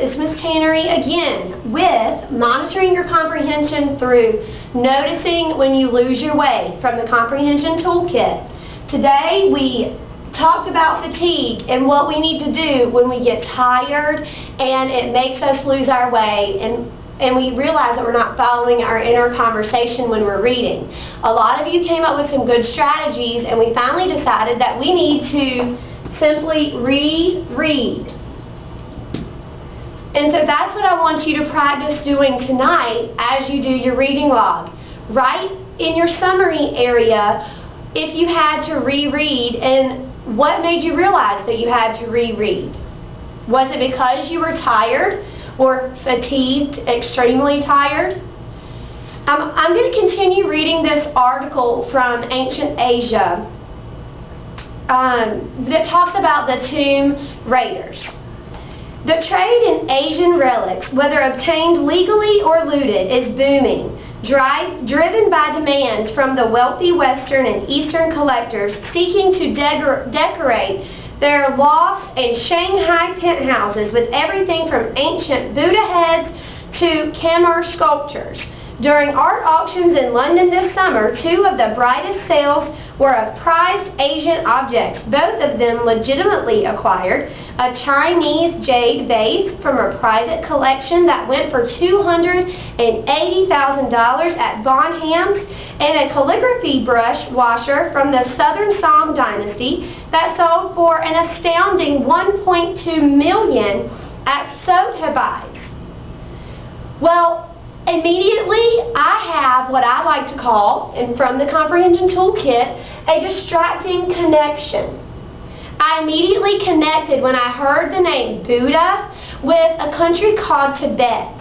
it's Ms. Tannery again with monitoring your comprehension through noticing when you lose your way from the Comprehension Tool Kit. Today we talked about fatigue and what we need to do when we get tired and it makes us lose our way and we realize that we're not following our inner conversation when we're reading. A lot of you came up with some good strategies and we finally decided that we need to simply reread. And so that's what I want you to practice doing tonight as you do your reading log. Write in your summary area if you had to reread and what made you realize that you had to reread. Was it because you were tired or fatigued, extremely tired? I'm going to continue reading this article from Ancient Asia that talks about the tomb raiders. The trade in Asian relics, whether obtained legally or looted, is booming, driven by demand from the wealthy Western and Eastern collectors seeking to decorate their lofts and Shanghai penthouses with everything from ancient Buddha heads to Khmer sculptures. During art auctions in London this summer, two of the brightest sales were of prized Asian objects, both of them legitimately acquired. A Chinese jade vase from a private collection that went for $280,000 at Bonham's, and a calligraphy brush washer from the Southern Song dynasty that sold for an astounding $1.2 million at Sotheby's. Well, immediately, I have what I like to call, and from the Comprehension Tool Kit, a distracting connection. I immediately connected when I heard the name Buddha with a country called Tibet.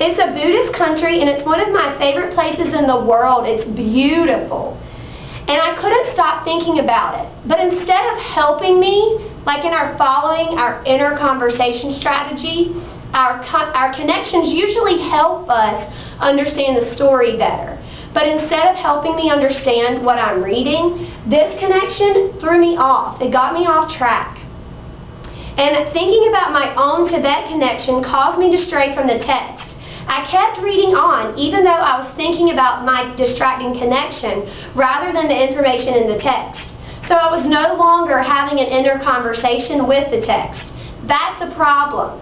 It's a Buddhist country and it's one of my favorite places in the world. It's beautiful. And I couldn't stop thinking about it. But instead of helping me, like in our following our inner conversation strategy, our connections usually help us understand the story better. But instead of helping me understand what I'm reading, this connection threw me off. It got me off track. And thinking about my own Tibet connection caused me to stray from the text. I kept reading on even though I was thinking about my distracting connection rather than the information in the text. So I was no longer having an inner conversation with the text. That's a problem.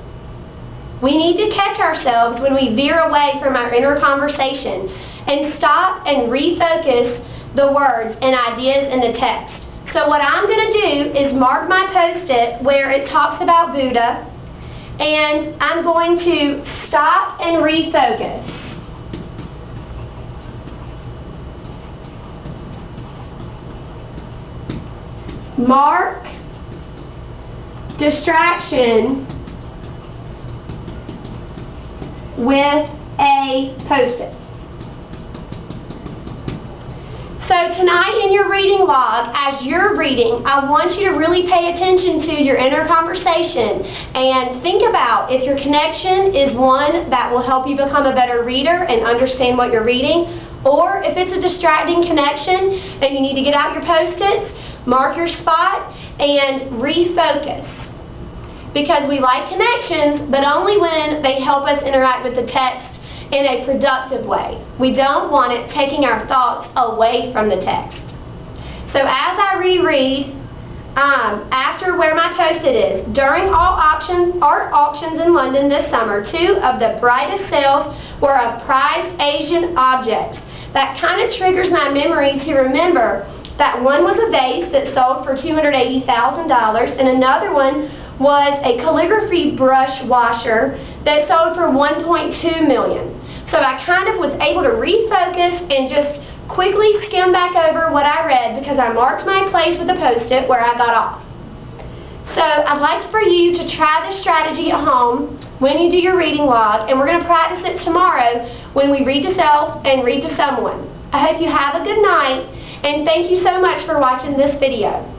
We need to catch ourselves when we veer away from our inner conversation and stop and refocus the words and ideas in the text. So what I'm going to do is mark my post-it where it talks about Buddha, and I'm going to stop and refocus. Mark distraction with a post-it. So tonight in your reading log, as you're reading, I want you to really pay attention to your inner conversation and think about if your connection is one that will help you become a better reader and understand what you're reading, or if it's a distracting connection and you need to get out your post-its, mark your spot, and refocus. Because we like connections, but only when they help us interact with the text in a productive way. We don't want it taking our thoughts away from the text. So as I reread, after where my post-it is, during art auctions in London this summer, two of the brightest sales were of prized Asian objects. That kind of triggers my memory to remember that one was a vase that sold for $280,000 and another one was a calligraphy brush washer that sold for $1.2 million. So I kind of was able to refocus and just quickly skim back over what I read because I marked my place with a post-it where I got off. So I'd like for you to try this strategy at home when you do your reading log, and we're going to practice it tomorrow when we read to self and read to someone. I hope you have a good night, and thank you so much for watching this video.